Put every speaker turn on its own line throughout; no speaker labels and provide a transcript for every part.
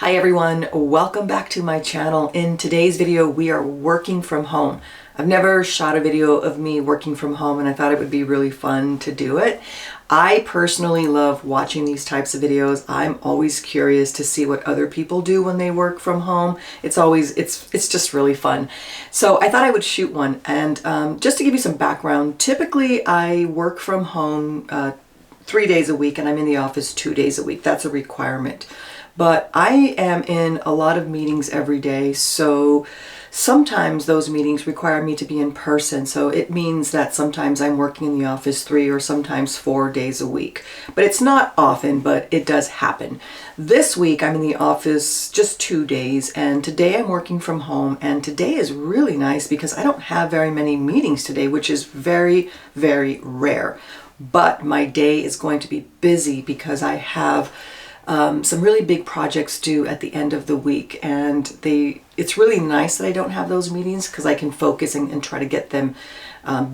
Hi everyone, welcome back to my channel. In today's video we are working from home. I've never shot a video of me working from home and I thought it would be really fun to do it. I personally love watching these types of videos. I'm always curious to see what other people do when they work from home. It's just really fun. So I thought I would shoot one, and just to give you some background, typically I work from home 3 days a week and I'm in the office 2 days a week. That's a requirement. But I am in a lot of meetings every day, so sometimes those meetings require me to be in person. So it means that sometimes I'm working in the office 3 or sometimes 4 days a week. But it's not often, but it does happen. This week I'm in the office just 2 days, and today I'm working from home. And today is really nice because I don't have very many meetings today, which is very, very rare. But my day is going to be busy because I have some really big projects due at the end of the week, and it's really nice that I don't have those meetings because I can focus and try to get them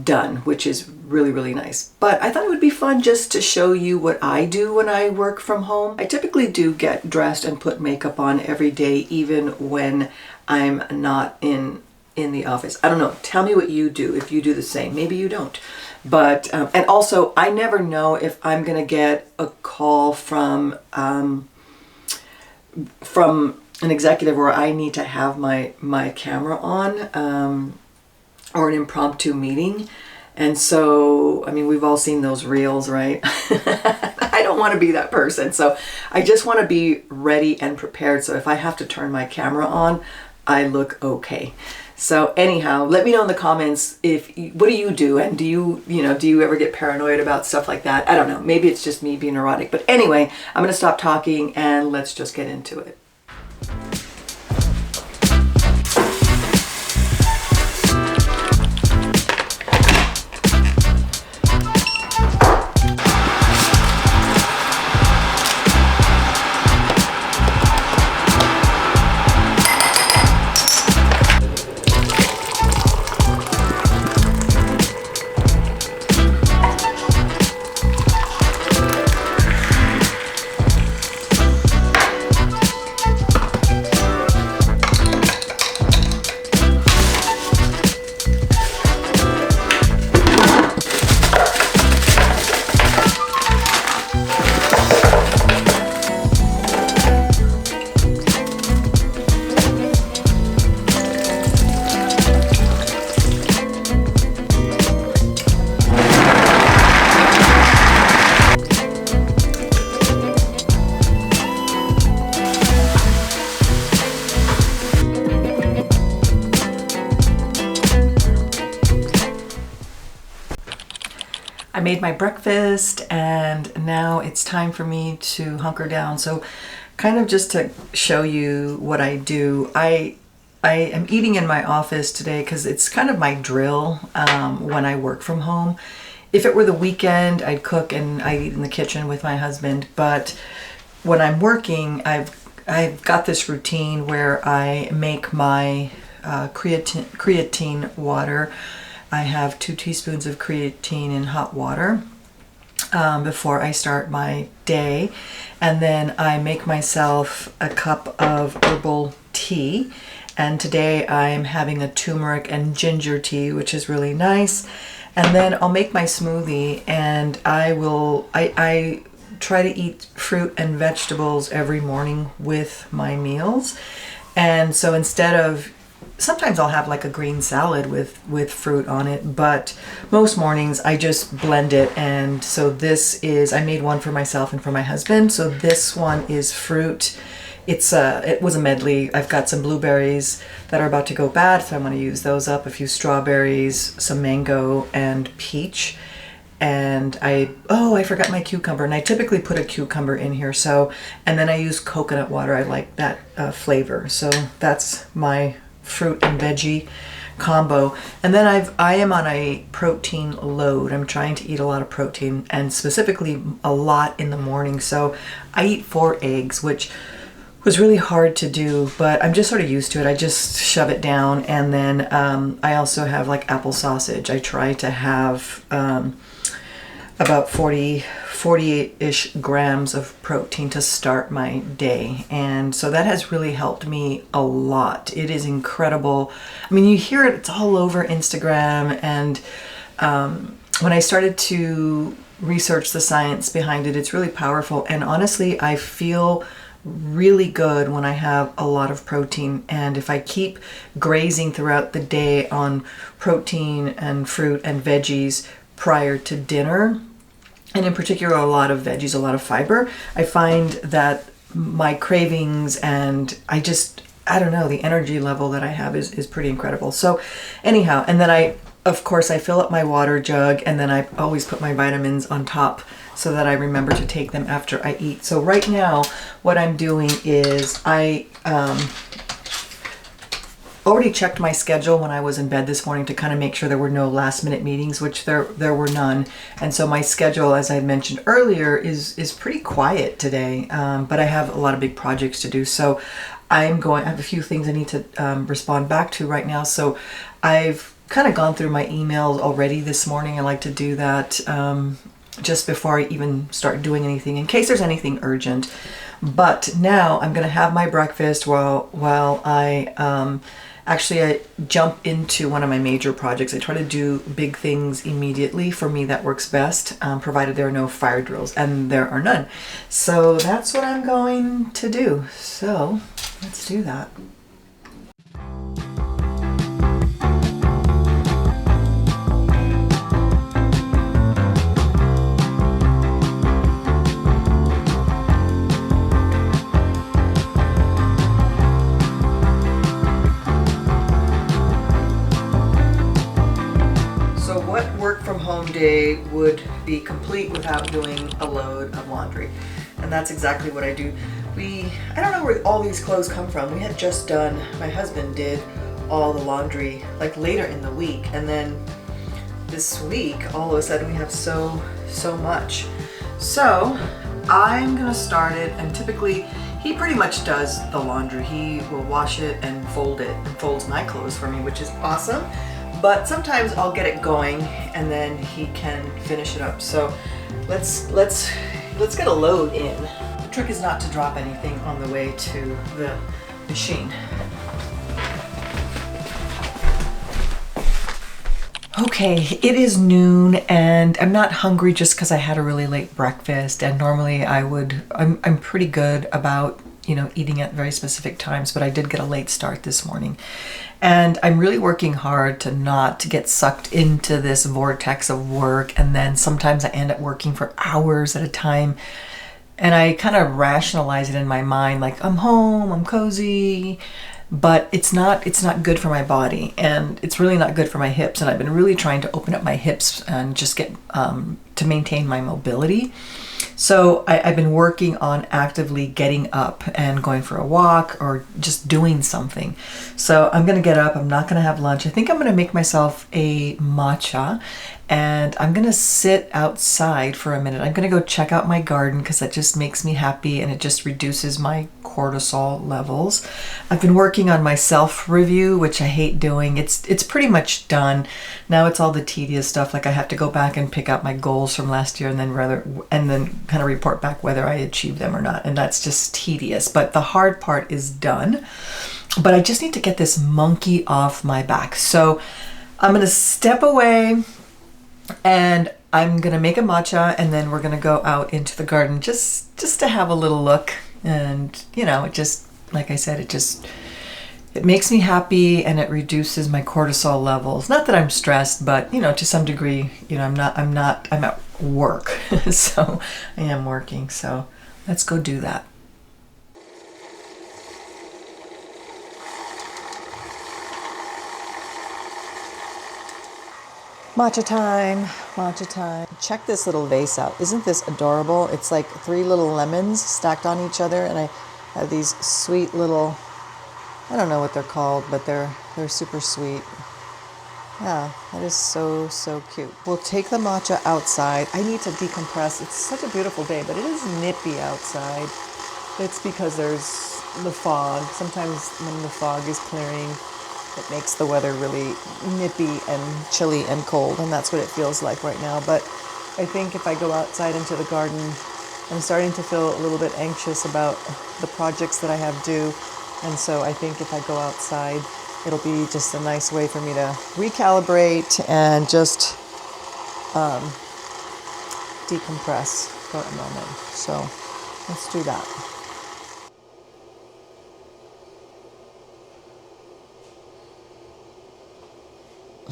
done, which is really, really nice. But I thought it would be fun just to show you what I do when I work from home. I typically do get dressed and put makeup on every day, even when I'm not in the office. I don't know, tell me what you do, if you do the same. Maybe you don't. But, and also I never know if I'm going to get a call from an executive where I need to have my camera on, or an impromptu meeting. And so, I mean, we've all seen those reels, right? I don't want to be that person. So I just want to be ready and prepared. So if I have to turn my camera on, I look okay. So anyhow, let me know in the comments what do you do, and do you ever get paranoid about stuff like that? I don't know, maybe it's just me being neurotic. But anyway, I'm going to stop talking and let's just get into it. I made my breakfast and now it's time for me to hunker down. So kind of just to show you what I do, I I am eating in my office today because it's kind of my drill when I work from home. If it were the weekend, I'd cook and I'd eat in the kitchen with my husband. But when I'm working, I've got this routine where I make my creatine water. I have 2 teaspoons of creatine in hot water before I start my day. And then I make myself a cup of herbal tea. And today I'm having a turmeric and ginger tea, which is really nice. And then I'll make my smoothie, and I try to eat fruit and vegetables every morning with my meals. And so sometimes I'll have like a green salad with fruit on it, but most mornings I just blend it. And so I made one for myself and for my husband. So this one is fruit. It was a medley. I've got some blueberries that are about to go bad, so I want to use those up. A few strawberries, some mango, and peach. And I forgot my cucumber, and I typically put a cucumber in here. And then I use coconut water. I like that flavor. So that's my fruit and veggie combo. And then I am on a protein load. I'm trying to eat a lot of protein, and specifically a lot in the morning. So I eat 4 eggs, which was really hard to do, but I'm just sort of used to it. I just shove it down. And then I also have like apple sausage. I try to have about 40-ish grams of protein to start my day. And so that has really helped me a lot. It is incredible. I mean, you hear it, it's all over Instagram. And when I started to research the science behind it, it's really powerful. And honestly, I feel really good when I have a lot of protein. And if I keep grazing throughout the day on protein and fruit and veggies prior to dinner, and in particular a lot of veggies, a lot of fiber, I find that my cravings and I don't know, the energy level that I have is pretty incredible. So anyhow, and then of course I fill up my water jug, and then I always put my vitamins on top so that I remember to take them after I eat. So right now, what I'm doing is I already checked my schedule when I was in bed this morning to kind of make sure there were no last minute meetings, which there were none. And so my schedule, as I mentioned earlier, is pretty quiet today, but I have a lot of big projects to do. So I have a few things I need to respond back to right now. So I've kind of gone through my emails already this morning. I like to do that just before I even start doing anything, in case there's anything urgent. But now I'm going to have my breakfast while I jump into one of my major projects. I try to do big things immediately. For me, that works best, provided there are no fire drills, and there are none. So that's what I'm going to do. So let's do that. Day would be complete without doing a load of laundry, and that's exactly what I do. I don't know where all these clothes come from. We had just done, my husband did all the laundry like later in the week, and then this week all of a sudden we have so much. So I'm gonna start it, and typically he pretty much does the laundry. He will wash it and fold it, and folds my clothes for me, which is awesome. But sometimes I'll get it going and then he can finish it up. So let's get a load in. The trick is not to drop anything on the way to the machine. Okay, it is noon and I'm not hungry just because I had a really late breakfast, and normally I'm pretty good about eating at very specific times, but I did get a late start this morning. And I'm really working hard to not get sucked into this vortex of work, and then sometimes I end up working for hours at a time. And I kind of rationalize it in my mind, like I'm home, I'm cozy, but it's not good for my body, and it's really not good for my hips. And I've been really trying to open up my hips and just get to maintain my mobility. So I've been working on actively getting up and going for a walk or just doing something. So I'm gonna get up, I'm not gonna have lunch. I think I'm gonna make myself a matcha and I'm gonna sit outside for a minute. I'm gonna go check out my garden because that just makes me happy and it just reduces my cortisol levels. I've been working on my self-review, which I hate doing. It's pretty much done. Now it's all the tedious stuff, like I have to go back and pick out my goals from last year and then kind of report back whether I achieved them or not. And that's just tedious. But the hard part is done. But I just need to get this monkey off my back. So I'm gonna step away and I'm gonna make a matcha and then we're gonna go out into the garden just to have a little look. And it just, like I said, it makes me happy and it reduces my cortisol levels. Not that I'm stressed, but to some degree, I'm at work. So I am working. So let's go do that. Matcha time, matcha time. Check this little vase out. Isn't this adorable? It's like 3 little lemons stacked on each other, and I have these sweet little, I don't know what they're called, but they're super sweet. Yeah, that is so, so cute. We'll take the matcha outside. I need to decompress. It's such a beautiful day, but it is nippy outside. It's because there's the fog. Sometimes when the fog is clearing, it makes the weather really nippy and chilly and cold, and that's what it feels like right now. But I think if I go outside into the garden, I'm starting to feel a little bit anxious about the projects that I have due. And so I think if I go outside, it'll be just a nice way for me to recalibrate and just decompress for a moment. So let's do that.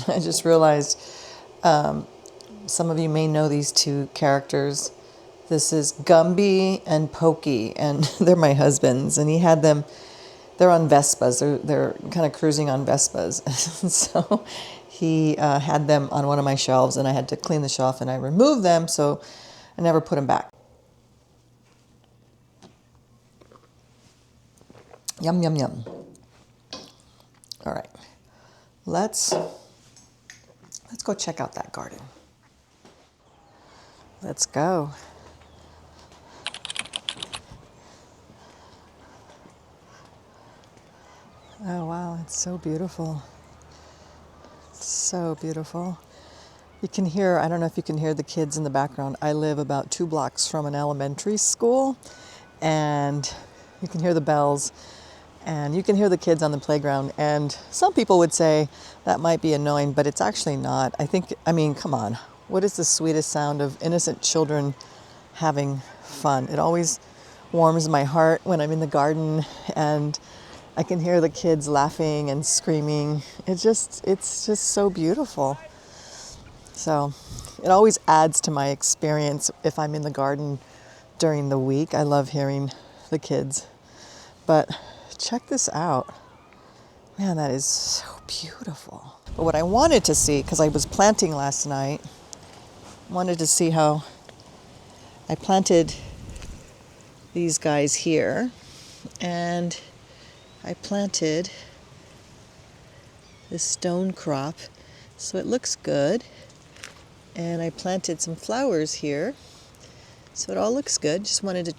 I just realized some of you may know these 2 characters. This is Gumby and Pokey, and they're my husband's, and he had them. They're on Vespas. They're kind of cruising on Vespas. So he had them on one of my shelves, and I had to clean the shelf, and I removed them, so I never put them back. Yum, yum, yum. All right. Let's go check out that garden. Let's go. Oh, wow, it's so beautiful. So beautiful. You can hear, I don't know if you can hear the kids in the background. I live about 2 blocks from an elementary school, and you can hear the bells, and you can hear the kids on the playground. And some people would say that might be annoying, but it's actually not. I mean, come on. What is the sweetest sound of innocent children having fun? It always warms my heart when I'm in the garden and I can hear the kids laughing and screaming. It's just so beautiful. So it always adds to my experience if I'm in the garden during the week. I love hearing the kids. But check this out. Man, that is so beautiful. But what I wanted to see, because I was planting last night, wanted to see how I planted these guys here, and I planted this stone crop, so it looks good. And I planted some flowers here, so it all looks good. Just wanted to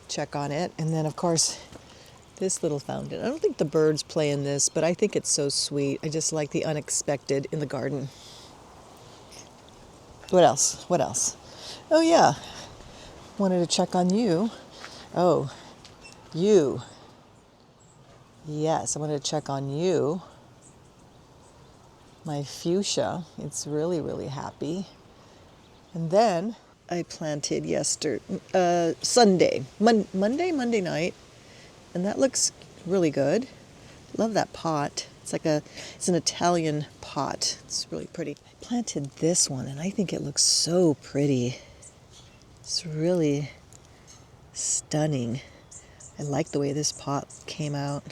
check on it. And then, of course, this little fountain. I don't think the birds play in this, but I think it's so sweet. I just like the unexpected in the garden. What else? Oh, yeah. Wanted to check on you. Oh, you. Yes, I wanted to check on you. My fuchsia. It's really, really happy. And then I planted Monday night. And that looks really good. Love that pot. It's an Italian pot. It's really pretty. I planted this one and I think it looks so pretty. It's really stunning. I like the way this pot came out.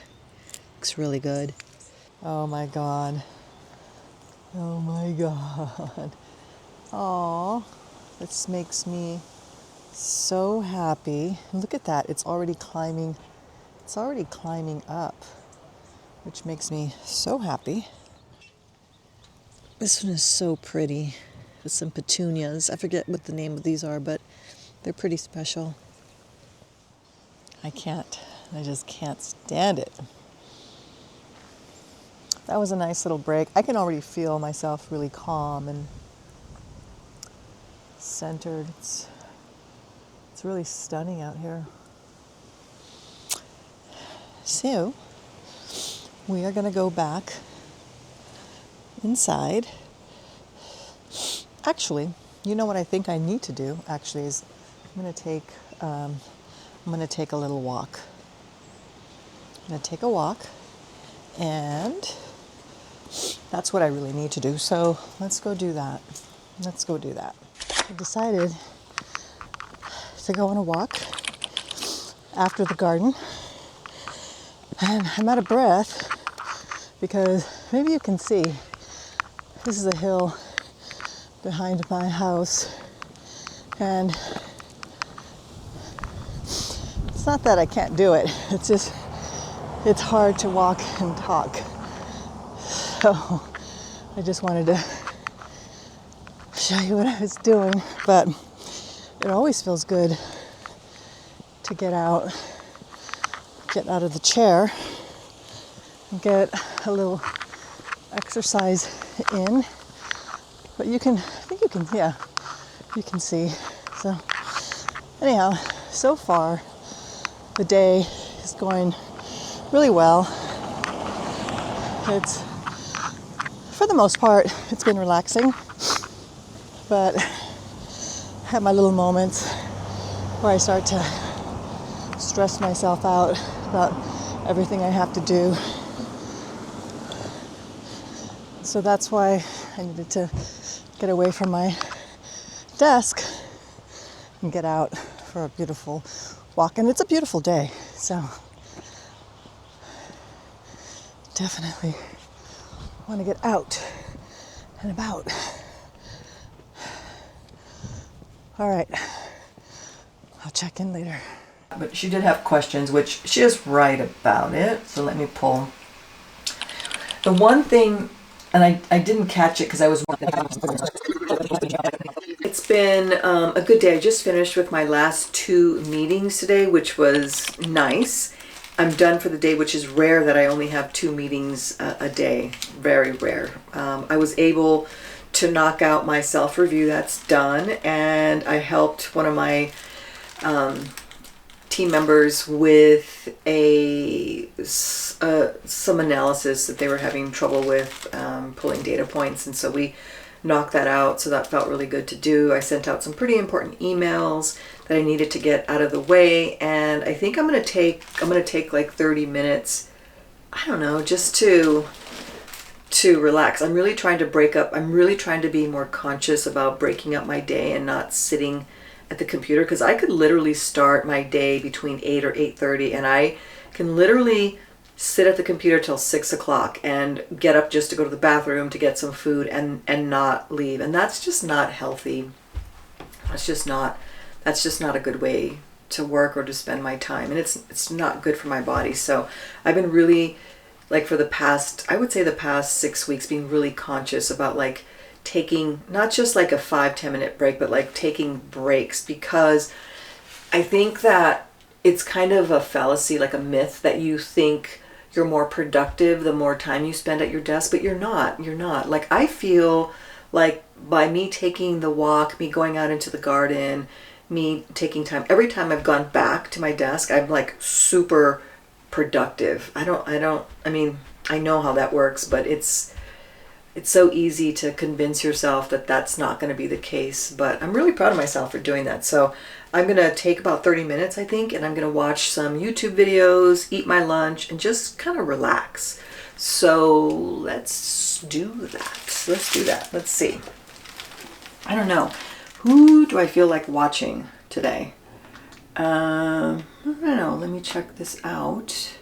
Looks really good. Oh my God. Aw, this makes me
So happy. Look at that. It's already climbing. It's already climbing up, which makes me so happy. This one is so pretty with some petunias. I forget what the name of these are, but they're pretty special. I just can't stand it. That was a nice little break. I can already feel myself really calm and centered. It's really stunning out here. So, we are going to go back inside. Actually, you know what I think I need to do actually is I'm going to take a little walk. I'm going to take a walk, and that's what I really need to do. So let's go do that. I decided to go on a walk after the garden, and I'm out of breath because maybe you can see this is a hill behind my house, and it's not that I can't do it, it's just it's hard to walk and talk. So I just wanted to show you what I was doing, but it always feels good to get out of the chair and get a little exercise in. But you can see. So anyhow, so far the day is going really well. It's, for the most part, it's been relaxing, but I have my little moments where I start to stress myself out about everything I have to do. So that's why I needed to get away from my desk and get out for a beautiful walk. And it's a beautiful day, so definitely want to get out and about. All right, I'll check in later.
But she did have questions, which she is right about it. So let me pull. The one thing, and I didn't catch it because I was... It's been a good day. I just finished with my last 2 meetings today, which was nice. I'm done for the day, which is rare that I only have 2 meetings a day. Very rare. I was able to knock out my self-review. That's done. And I helped one of my team members with some analysis that they were having trouble with pulling data points, and so we knocked that out. So that felt really good to do. I sent out some pretty important emails that I needed to get out of the way, and I think I'm gonna take like 30 minutes, I don't know, just to relax. I'm really trying to be more conscious about breaking up my day and not sitting at the computer, because I could literally start my day between 8 or 8:30, and I can literally sit at the computer till 6 o'clock and get up just to go to the bathroom to get some food and not leave. And that's just not healthy. That's just not a good way to work or to spend my time. And it's not good for my body. So I've been really, like, for the past 6 weeks, being really conscious about like taking not just like a 5-10 minute break, but like taking breaks, because I think that it's kind of a fallacy, like a myth, that you think you're more productive the more time you spend at your desk, but you're not. Like, I feel like by me taking the walk, me going out into the garden, me taking time, every time I've gone back to my desk, I'm like super productive. I mean, I know how that works, but it's so easy to convince yourself that that's not going to be the case. But I'm really proud of myself for doing that. So I'm going to take about 30 minutes, I think, and I'm going to watch some YouTube videos, eat my lunch, and just kind of relax. So let's do that. Let's see. I don't know. Who do I feel like watching today? I don't know. Let me check this out.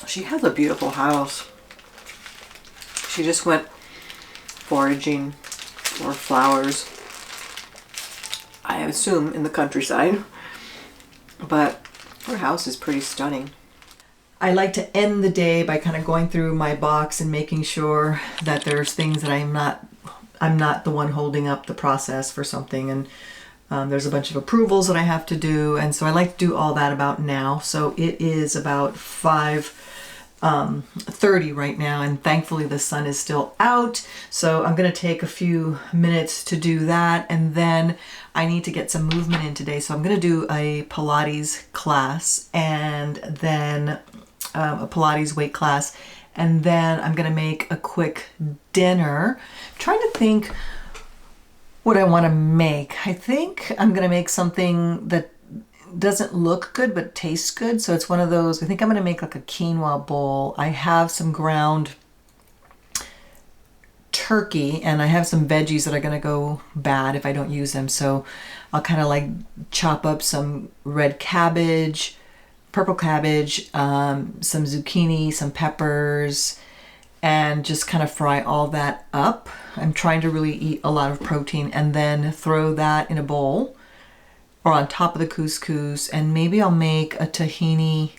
She has a beautiful house. She just went foraging for flowers, I assume in the countryside, but her house is pretty stunning. I like to end the day by kind of going through my box and making sure that there's things that I'm not the one holding up the process for something, and there's a bunch of approvals that I have to do, and so I like to do all that about now. So it is about 5:30 right now, and thankfully the sun is still out, so I'm going to take a few minutes to do that, and then I need to get some movement in today, so I'm going to do a Pilates class, and then a Pilates weight class, and then I'm going to make a quick dinner. I'm trying to think what I want to make. I think I'm going to make something that doesn't look good but tastes good. So it's one of those, I think I'm going to make like a quinoa bowl. I have some ground turkey and I have some veggies that are going to go bad if I don't use them. So I'll kind of like chop up some red cabbage, purple cabbage, some zucchini, some peppers, and just kind of fry all that up. I'm trying to really eat a lot of protein, and then throw that in a bowl or on top of the couscous, and maybe I'll make a tahini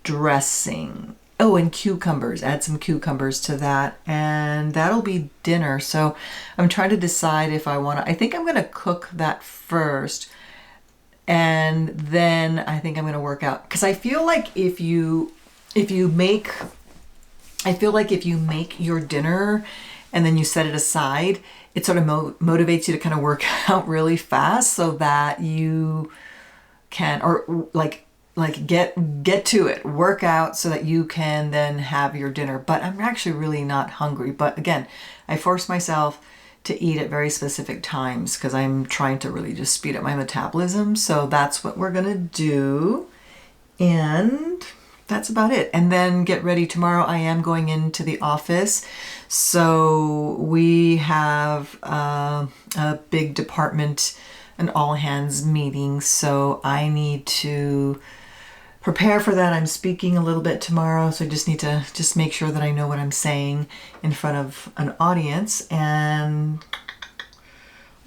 dressing. Oh, and cucumbers, add some cucumbers to that, and that'll be dinner. So I'm trying to decide if I want to, I think I'm going to cook that first, and then I think I'm going to work out, because I feel like if you make your dinner and then you set it aside, it sort of motivates you to kind of work out really fast, so that you can, or like get to it, work out so that you can then have your dinner. But I'm actually really not hungry. But again, I force myself to eat at very specific times because I'm trying to really just speed up my metabolism. So that's what we're gonna do. And that's about it. And then get ready. Tomorrow I am going into the office. So we have a big department, an all hands meeting. So I need to prepare for that. I'm speaking a little bit tomorrow. So I just need to just make sure that I know what I'm saying in front of an audience. And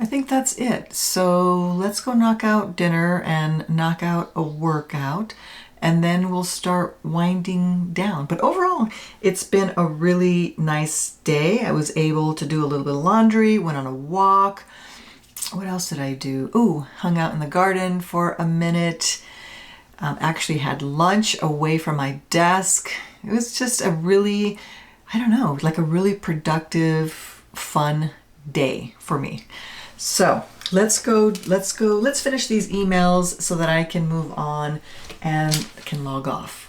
I think that's it. So let's go knock out dinner and knock out a workout, and then we'll start winding down. But overall, it's been a really nice day. I was able to do a little bit of laundry, went on a walk. What else did I do? Ooh, hung out in the garden for a minute. Actually had lunch away from my desk. It was just a really, I don't know, like a really productive, fun day for me. So let's finish these emails so that I can move on and can log off.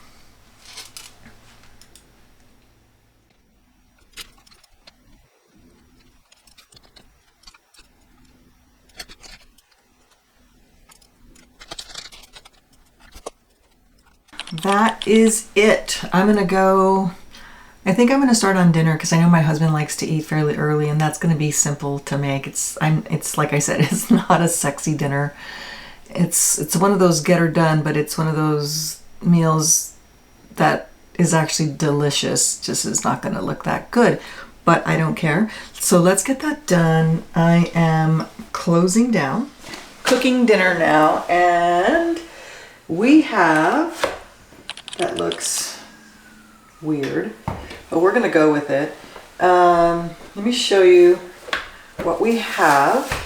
That is it. I think I'm gonna start on dinner because I know my husband likes to eat fairly early, and that's gonna be simple to make. It's like I said, it's not a sexy dinner. It's one of those get her done, but it's one of those meals that is actually delicious. Just is not gonna look that good, but I don't care. So let's get that done. I am closing down, cooking dinner now, and we have, that looks weird, but we're gonna go with it. Let me show you what we have.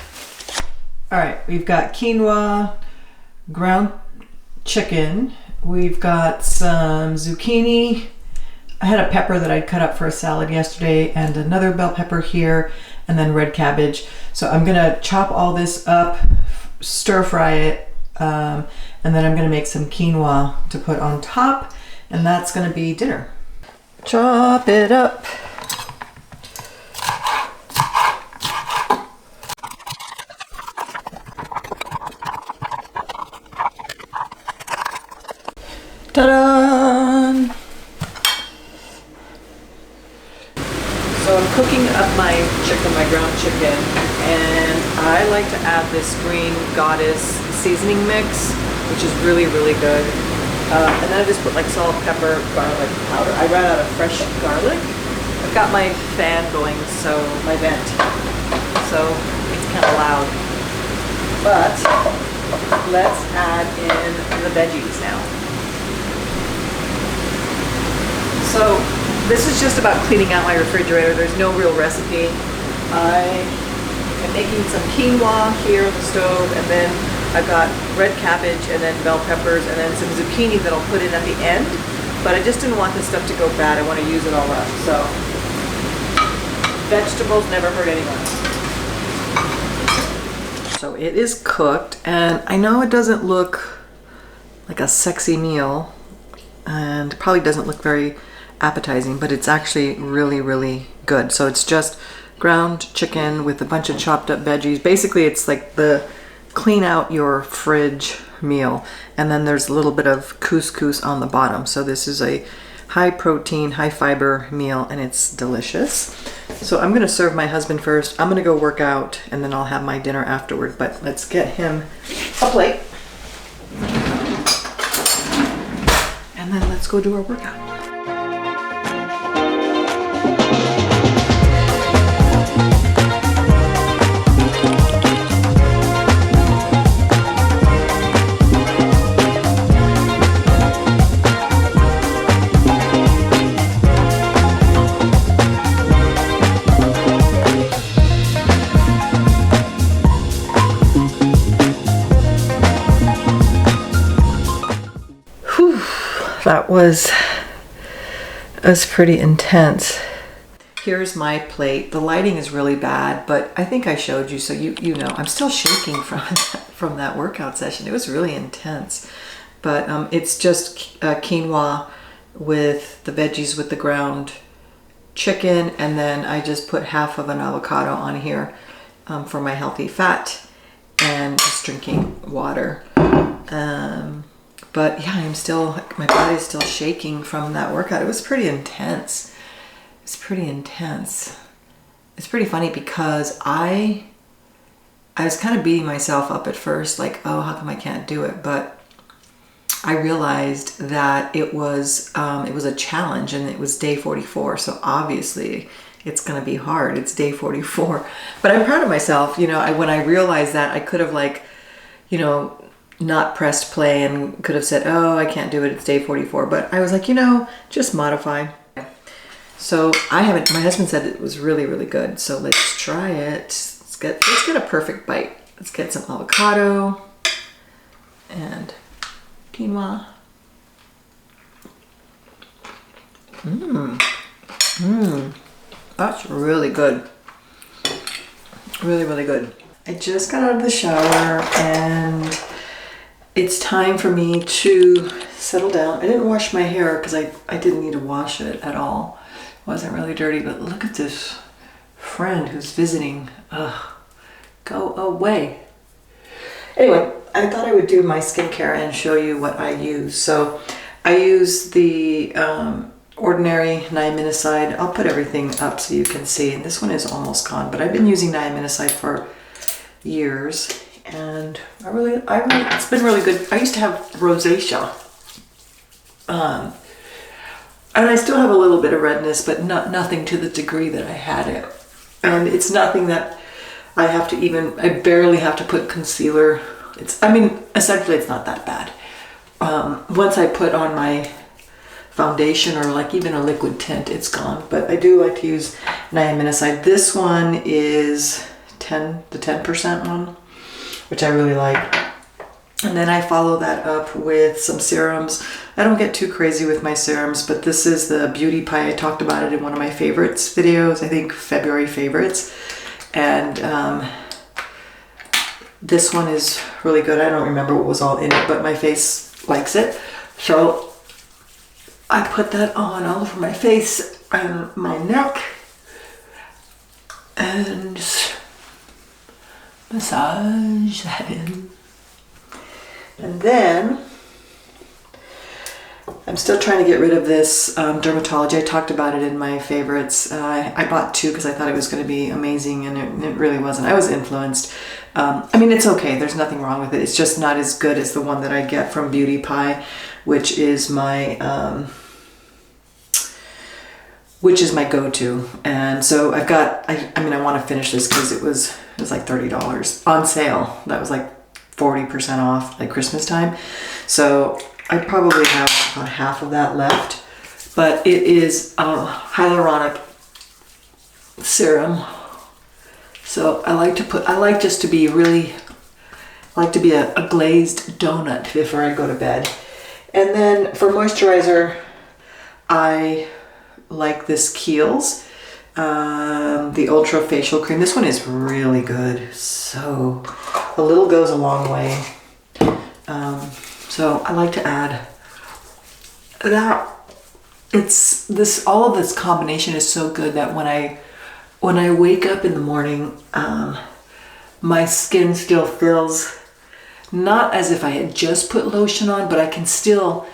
All right, we've got quinoa, ground chicken. We've got some zucchini. I had a pepper that I'd cut up for a salad yesterday, and another bell pepper here, and then red cabbage. So I'm gonna chop all this up, stir fry it, and then I'm gonna make some quinoa to put on top, and that's gonna be dinner. Chop it up. Ta-da! So I'm cooking up my chicken, my ground chicken, and I like to add this Green Goddess seasoning mix, which is really, really good. And then I just put like salt, pepper, garlic powder. I ran out of fresh garlic, I've got my fan going, so my vent, so it's kind of loud. But let's add in the veggies now. So this is just about cleaning out my refrigerator. There's no real recipe. I am making some quinoa here on the stove, and then I've got red cabbage and then bell peppers and then some zucchini that I'll put in at the end. But I just didn't want this stuff to go bad. I want to use it all up. So vegetables never hurt anyone. So it is cooked, and I know it doesn't look like a sexy meal and probably doesn't look very appetizing, but it's actually really, really good. So it's just ground chicken with a bunch of chopped up veggies. Basically, it's like the clean out your fridge meal, and then there's a little bit of couscous on the bottom. So this is a high protein, high fiber meal, and it's delicious. So I'm gonna serve my husband first. I'm gonna go work out, and then I'll have my dinner afterward. But let's get him a plate, and then let's go do our workout. That was pretty intense. Here's my plate. The lighting is really bad, but I think I showed you, so you know. I'm still shaking from that workout session. It was really intense. But it's just quinoa with the veggies with the ground chicken, and then I just put half of an avocado on here for my healthy fat, and just drinking water. But yeah, my body's still shaking from that workout. It was pretty intense. It's pretty intense. It's pretty funny because I was kind of beating myself up at first, like, oh, how come I can't do it? But I realized that it was a challenge, and it was day 44. So obviously it's going to be hard. It's day 44. But I'm proud of myself. You know, when I realized that, I could have, like, you know, not pressed play and could have said, oh, I can't do it, it's day 44. But I was like, you know, just modify. So my husband said it was really, really good. So let's try it. Let's get a perfect bite. Let's get some avocado and quinoa. That's really good. Really, really good. I just got out of the shower, and it's time for me to settle down. I didn't wash my hair because I didn't need to wash it at all. It wasn't really dirty, but look at this friend who's visiting. Ugh, go away. Anyway, I thought I would do my skincare and show you what I use. So I use the ordinary niaminoside. I'll put everything up so you can see. And this one is almost gone, but I've been using niaminoside for years. And it's been really good. I used to have rosacea, and I still have a little bit of redness, but nothing to the degree that I had it. And it's nothing that I barely have to put concealer. Essentially it's not that bad. Once I put on my foundation or like even a liquid tint, it's gone. But I do like to use niaminoside. This one is the 10% one, which I really like. And then I follow that up with some serums. I don't get too crazy with my serums, but this is the Beauty Pie. I talked about it in one of my favorites videos, I think February favorites. And this one is really good. I don't remember what was all in it, but my face likes it. So I put that on all over my face and my neck and massage that in. And then I'm still trying to get rid of this dermatology. I talked about it in my favorites. I bought two because I thought it was going to be amazing, and it really wasn't. I was influenced. It's okay. There's nothing wrong with it. It's just not as good as the one that I get from Beauty Pie, which is my which is my go-to. And so I've got, I mean, I want to finish this because it was like $30 on sale. That was like 40% off, like Christmas time. So I probably have about half of that left, but it is hyaluronic serum. So I like just to be really, I like to be a glazed donut before I go to bed. And then for moisturizer, I like this Kiehl's, the Ultra Facial Cream. This one is really good. So a little goes a long way. So I like to add that. It's this, all of this combination is so good that when I wake up in the morning, my skin still feels not as if I had just put lotion on, but I can still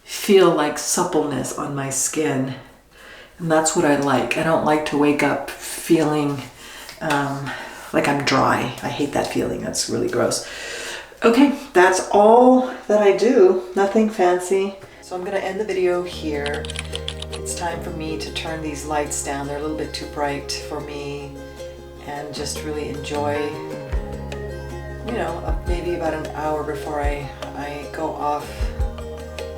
feel like suppleness on my skin. And that's what I like. I don't like to wake up feeling like I'm dry. I hate that feeling. That's really gross. Okay, that's all that I do. Nothing fancy. So I'm gonna end the video here. It's time for me to turn these lights down. They're a little bit too bright for me, and just really enjoy, you know, maybe about an hour before I go off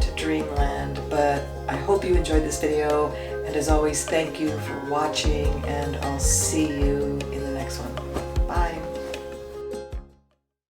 to dreamland. But I hope you enjoyed this video, and as always, thank you for watching, and I'll see you in the next one.